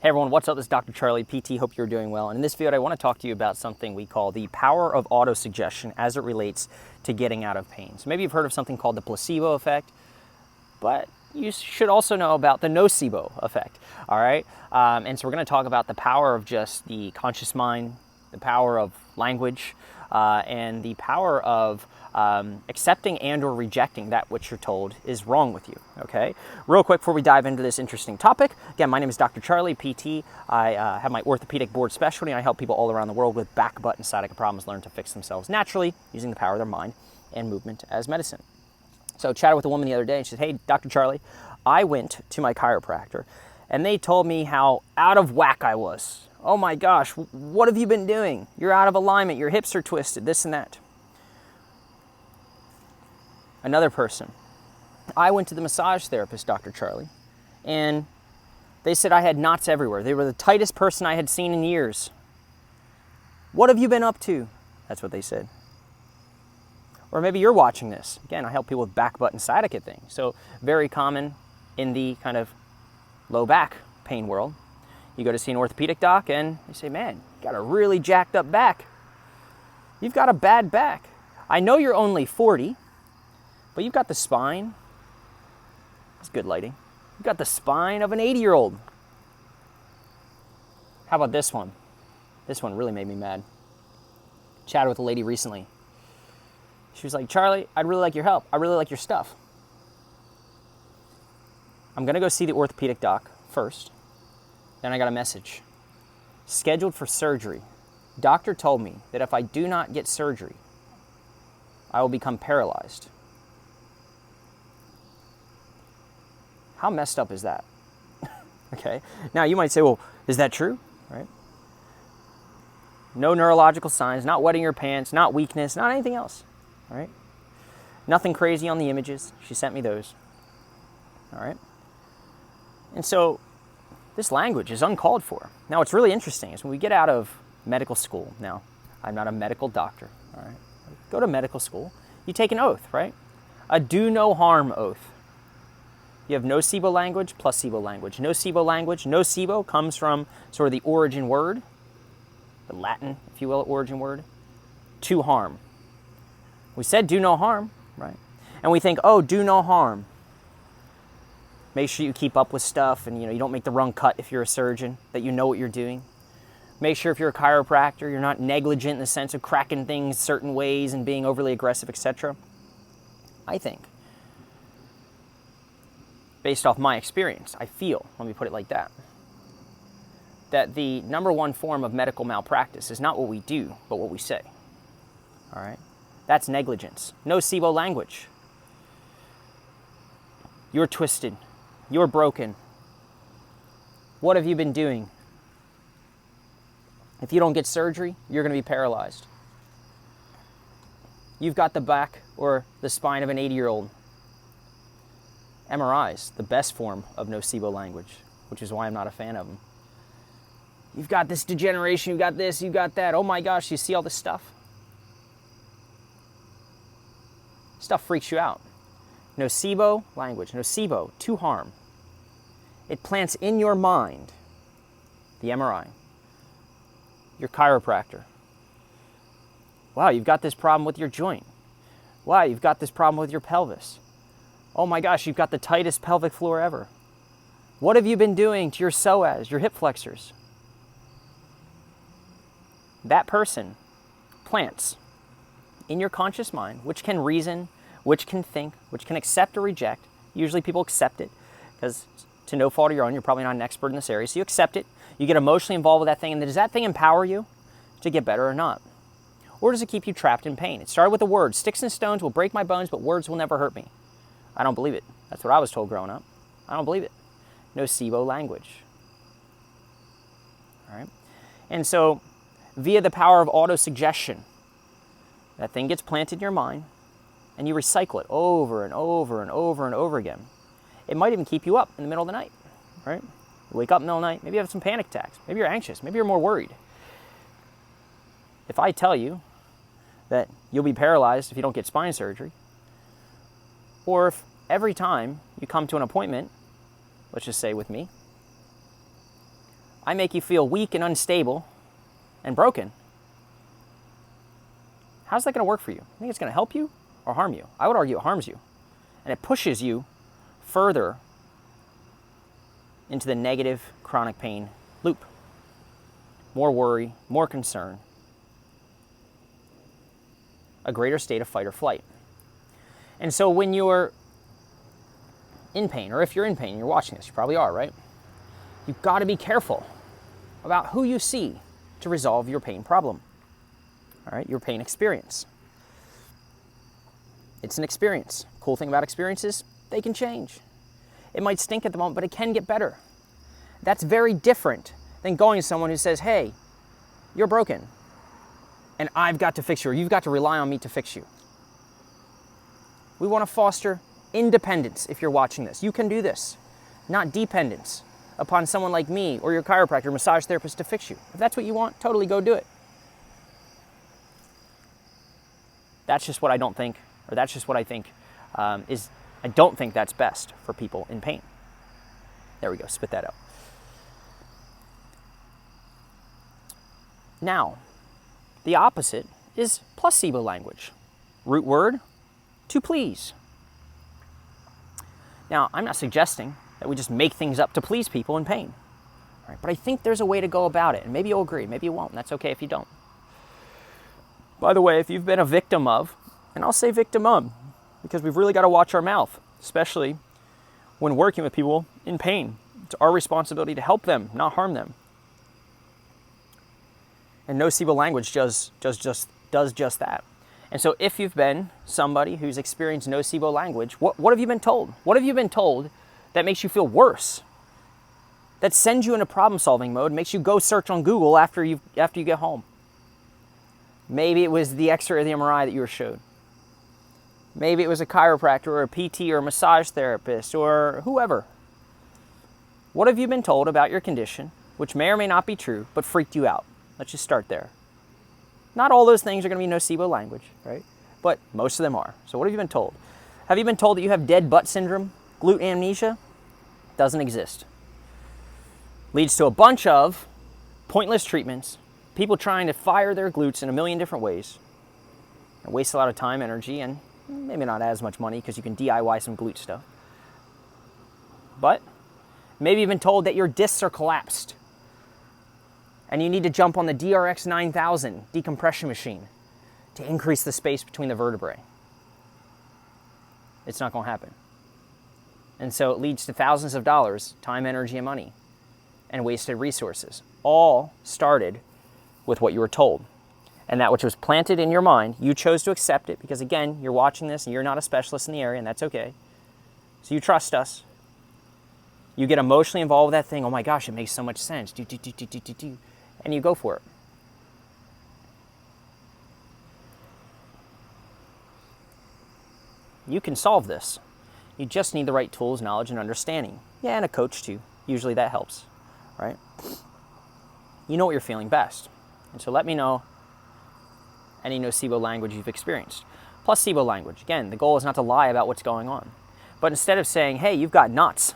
Hey everyone, what's up? This is Dr. Charlie, PT. Hope you're doing well. And in this video, I want to talk to you about something we call the power of autosuggestion as it relates to getting out of pain. So maybe you've heard of something called the placebo effect, but you should also know about the nocebo effect, all right? And so we're going to talk about the power of just the conscious mind, the power of language, and the power of accepting and or rejecting that which you're told is wrong with you, okay? Real quick before we dive into this interesting topic, again, my name is Dr. Charlie, PT. I have my orthopedic board specialty, and I help people all around the world with back, butt, and sciatica problems learn to fix themselves naturally using the power of their mind and movement as medicine. So I chatted with a woman the other day, and she said, hey, Dr. Charlie, I went to my chiropractor, and they told me how out of whack I was. Oh my gosh, what have you been doing? You're out of alignment, your hips are twisted, this and that. Another person, I went to the massage therapist, Dr. Charlie, and they said I had knots everywhere. They were the tightest person I had seen in years. What have you been up to? That's what they said. Or maybe you're watching this. Again, I help people with back, butt, and sciatica things. So very common in the kind of low back pain world. You go to see an orthopedic doc and they say, man, you got a really jacked up back. You've got a bad back. I know you're only 40, but you've got the spine. That's good lighting. You've got the spine of an 80-year-old. How about this one? This one really made me mad. Chatted with a lady recently. She was like, Charlie, I'd really like your help. I really like your stuff. I'm gonna go see the orthopedic doc first. Then I got a message. Scheduled for surgery. Doctor told me that if I do not get surgery, I will become paralyzed. How messed up is that? Okay. Now you might say, well, is that true? Right? No neurological signs, not wetting your pants, not weakness, not anything else. All right? Nothing crazy on the images. She sent me those. All right? And so this language is uncalled for. Now what's really interesting is when we get out of medical school, now I'm not a medical doctor, all right? Go to medical school, you take an oath, right? A do no harm oath. You have nocebo language, placebo language. Nocebo language, nocebo comes from sort of the origin word, the Latin, if you will, origin word, to harm. We said do no harm, right? And we think, oh, do no harm. Make sure you keep up with stuff and you don't make the wrong cut if you're a surgeon, that you know what you're doing. Make sure if you're a chiropractor, you're not negligent in the sense of cracking things certain ways and being overly aggressive, etc. I think, based off my experience, I feel, let me put it like that the number one form of medical malpractice is not what we do, but what we say. All right? That's negligence. Nocebo language. You're twisted. You're broken. What have you been doing? If you don't get surgery, you're going to be paralyzed. You've got the back or the spine of an 80-year-old. MRIs, the best form of nocebo language, which is why I'm not a fan of them. You've got this degeneration, you've got this, you've got that. Oh my gosh, you see all this stuff? Stuff freaks you out. Nocebo language, nocebo, to harm. It plants in your mind, the MRI, your chiropractor. Wow, you've got this problem with your joint. Wow, you've got this problem with your pelvis. Oh my gosh, you've got the tightest pelvic floor ever. What have you been doing to your psoas, your hip flexors? That person plants in your conscious mind, which can reason, which can think, which can accept or reject. Usually people accept it because to no fault of your own, you're probably not an expert in this area. So you accept it, you get emotionally involved with that thing, and then does that thing empower you to get better or not? Or does it keep you trapped in pain? It started with the word, sticks and stones will break my bones, but words will never hurt me. I don't believe it. That's what I was told growing up. I don't believe it. Nocebo language. All right? And so via the power of autosuggestion, that thing gets planted in your mind, and you recycle it over and over and over and over again. It might even keep you up in the middle of the night, right? You wake up in the middle of the night, maybe you have some panic attacks, maybe you're anxious, maybe you're more worried. If I tell you that you'll be paralyzed if you don't get spine surgery, or if every time you come to an appointment, let's just say with me, I make you feel weak and unstable and broken, how's that going to work for you? You think it's going to help you or harm you? I would argue it harms you. And it pushes you further into the negative chronic pain loop. More worry, more concern, a greater state of fight or flight. And so when you're in pain, or if you're in pain and you're watching this, you probably are, right? You've got to be careful about who you see to resolve your pain problem, all right, your pain experience. It's an experience. Cool thing about experiences, they can change. It might stink at the moment, but it can get better. That's very different than going to someone who says, hey, you're broken, and I've got to fix you, or you've got to rely on me to fix you. We want to foster independence if you're watching this. You can do this, not dependence upon someone like me or your chiropractor, massage therapist to fix you. If that's what you want, totally go do it. That's just what I don't think, or that's just what I think I don't think that's best for people in pain. There we go, spit that out. Now, the opposite is placebo language. Root word, to please. Now, I'm not suggesting that we just make things up to please people in pain. All right, but I think there's a way to go about it, and maybe you'll agree, maybe you won't, and that's okay if you don't. By the way, if you've been a victim of, and I'll say victim of, because we've really got to watch our mouth, especially when working with people in pain. It's our responsibility to help them, not harm them. And Nocebo language does just that. And so if you've been somebody who's experienced Nocebo language, what have you been told? What have you been told that makes you feel worse? That sends you into problem-solving mode, makes you go search on Google after you get home. Maybe it was the X-ray or the MRI that you were showed. Maybe it was a chiropractor or a PT or a massage therapist or whoever. What have you been told about your condition, which may or may not be true, but freaked you out? Let's just start there. Not all those things are going to be Nocebo language, right? But most of them are. So what have you been told? Have you been told that you have dead butt syndrome? Glute amnesia? Doesn't exist. Leads to a bunch of pointless treatments, people trying to fire their glutes in a million different ways, and waste a lot of time, energy, and maybe not as much money because you can DIY some glute stuff. But maybe you've been told that your discs are collapsed and you need to jump on the DRX 9000 decompression machine to increase the space between the vertebrae. It's not going to happen. And so it leads to thousands of dollars, time, energy, and money, and wasted resources. All started with what you were told. And that which was planted in your mind, you chose to accept it because, again, you're watching this and you're not a specialist in the area, and that's okay. So you trust us. You get emotionally involved with that thing. Oh my gosh, it makes so much sense. And you go for it. You can solve this. You just need the right tools, knowledge, and understanding. Yeah, and a coach too. Usually that helps, right? You know what you're feeling best. And so let me know any Nocebo language you've experienced. Placebo language. Again, the goal is not to lie about what's going on. But instead of saying, hey, you've got knots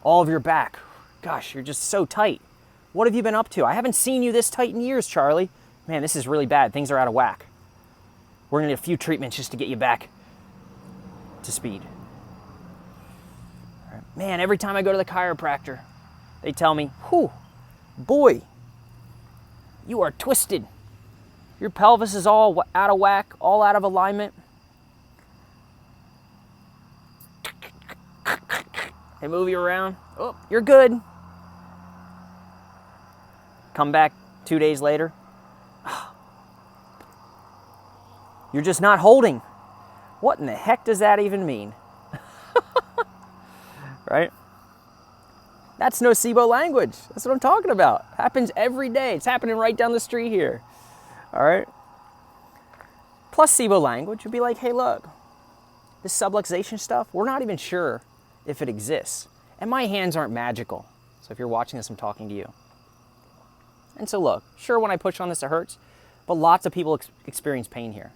all over your back. Gosh, you're just so tight. What have you been up to? I haven't seen you this tight in years, Charlie. Man, this is really bad. Things are out of whack. We're going to need a few treatments just to get you back to speed. All right. Man, every time I go to the chiropractor, they tell me, whew, boy, you are twisted. Your pelvis is all out of whack, all out of alignment. They move you around. Oh, you're good. Come back 2 days later. You're just not holding. What in the heck does that even mean? Right? That's Nocebo language. That's what I'm talking about. Happens every day. It's happening right down the street here. All right? Placebo language would be like, hey, look, this subluxation stuff, we're not even sure if it exists. And my hands aren't magical. So if you're watching this, I'm talking to you. And so look, sure, when I push on this, it hurts, but lots of people experience pain here.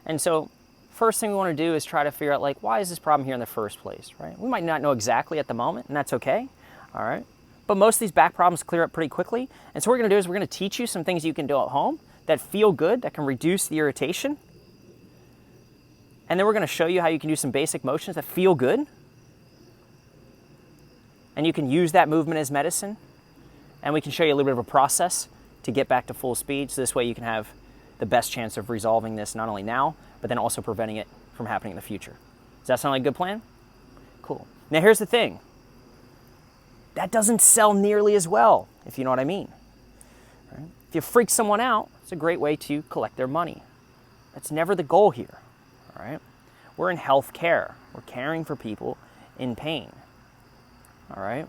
And so first thing we want to do is try to figure out, like, why is this problem here in the first place, right? We might not know exactly at the moment, and that's okay, all right? But most of these back problems clear up pretty quickly. And so what we're going to do is we're going to teach you some things you can do at home that feel good, that can reduce the irritation. And then we're going to show you how you can do some basic motions that feel good. And you can use that movement as medicine. And we can show you a little bit of a process to get back to full speed. So this way you can have the best chance of resolving this not only now, but then also preventing it from happening in the future. Does that sound like a good plan? Cool. Now here's the thing. That doesn't sell nearly as well, if you know what I mean. Right? If you freak someone out, it's a great way to collect their money. That's never the goal here. All right? We're in health care. We're caring for people in pain. All right?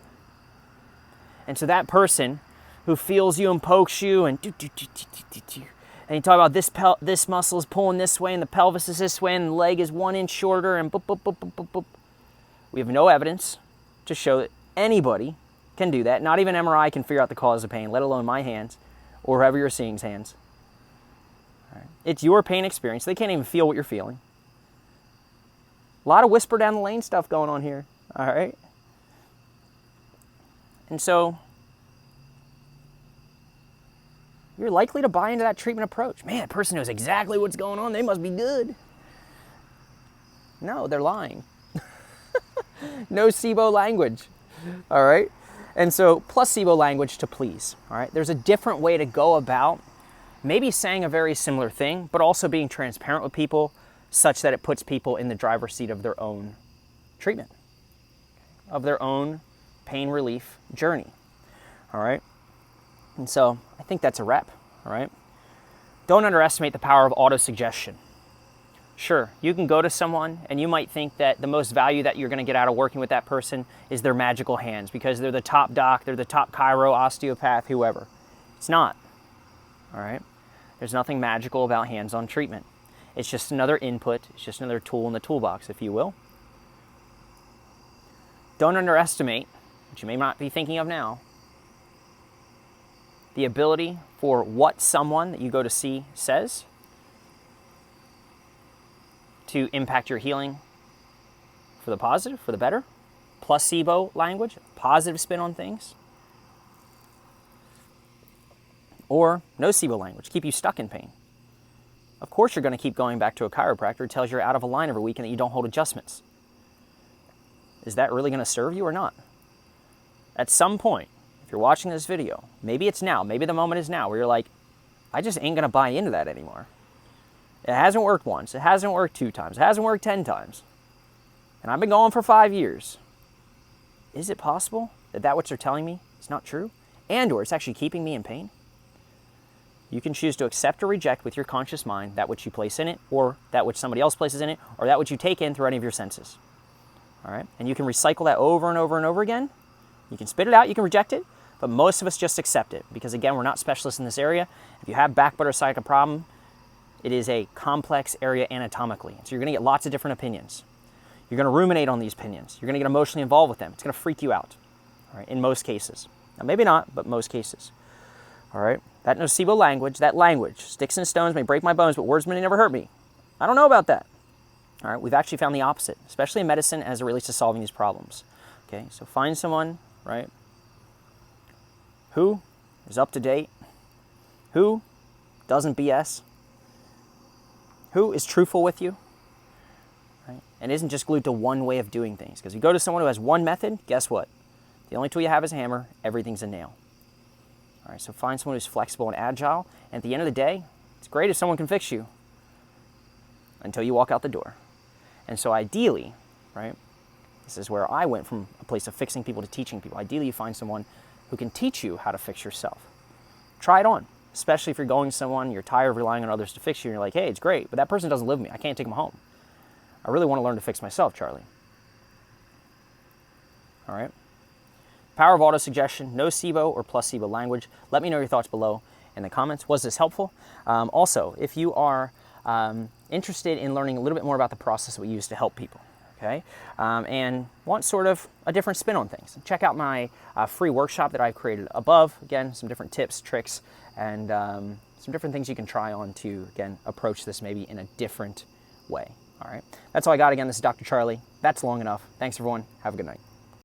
And so that person who feels you and pokes you and you talk about this muscle is pulling this way and the pelvis is this way and the leg is 1 inch shorter and boop, boop, boop, boop, boop, boop. We have no evidence to show that anybody can do that. Not even MRI can figure out the cause of pain, let alone my hands or whoever you're seeing's hands. All right. It's your pain experience. They can't even feel what you're feeling. A lot of whisper down the lane stuff going on here. All right. And so you're likely to buy into that treatment approach. Man, that person knows exactly what's going on. They must be good. No, they're lying. Nocebo language. All right. And so placebo language to please. All right. There's a different way to go about maybe saying a very similar thing, but also being transparent with people such that it puts people in the driver's seat of their own treatment, of their own pain relief journey. All right. And so I think that's a wrap. All right. Don't underestimate the power of autosuggestion. Sure, you can go to someone and you might think that the most value that you're going to get out of working with that person is their magical hands because they're the top doc, they're the top chiro, osteopath, whoever. It's not. All right. There's nothing magical about hands-on treatment. It's just another input. It's just another tool in the toolbox, if you will. Don't underestimate, which you may not be thinking of now, the ability for what someone that you go to see says to impact your healing for the positive, for the better. Placebo language, positive spin on things. Or nocebo language, keep you stuck in pain. Of course you're going to keep going back to a chiropractor who tells you you're out of a line every week and that you don't hold adjustments. Is that really going to serve you or not? At some point, if you're watching this video, maybe it's now, maybe the moment is now, where you're like, I just ain't going to buy into that anymore. It hasn't worked once. It hasn't worked 2 times. It hasn't worked 10 times. And I've been going for 5 years. Is it possible that what they're telling me is not true? And or it's actually keeping me in pain? You can choose to accept or reject with your conscious mind that which you place in it, or that which somebody else places in it, or that which you take in through any of your senses. All right? And you can recycle that over and over and over again. You can spit it out, you can reject it, but most of us just accept it because, again, we're not specialists in this area. If you have back butt or sciatica problem, it is a complex area anatomically. So you're going to get lots of different opinions. You're going to ruminate on these opinions. You're going to get emotionally involved with them. It's going to freak you out, all right, in most cases. Now, maybe not, but most cases. All right? That nocebo language, that language, sticks and stones may break my bones, but words may never hurt me. I don't know about that. All right? We've actually found the opposite, especially in medicine as it relates to solving these problems. Okay? So find someone, right, who is up to date, who doesn't BS, who is truthful with you, right? And isn't just glued to one way of doing things. Because you go to someone who has one method, guess what? The only tool you have is a hammer, everything's a nail. All right, so find someone who's flexible and agile, and at the end of the day, it's great if someone can fix you until you walk out the door. And so ideally, right, this is where I went from a place of fixing people to teaching people. Ideally, you find someone who can teach you how to fix yourself. Try it on. Especially if you're going to someone, you're tired of relying on others to fix you, and you're like, hey, it's great, but that person doesn't live with me. I can't take them home. I really want to learn to fix myself, Charlie. All right? Power of autosuggestion, nocebo or placebo language. Let me know your thoughts below in the comments. Was this helpful? Also, if you are interested in learning a little bit more about the process that we use to help people, okay, and want sort of a different spin on things, check out my free workshop that I've created above. Again, some different tips, tricks, and some different things you can try on to, again, approach this maybe in a different way. All right, that's all I got. Again, this is Dr. Charlie. That's long enough. Thanks, everyone. Have a good night.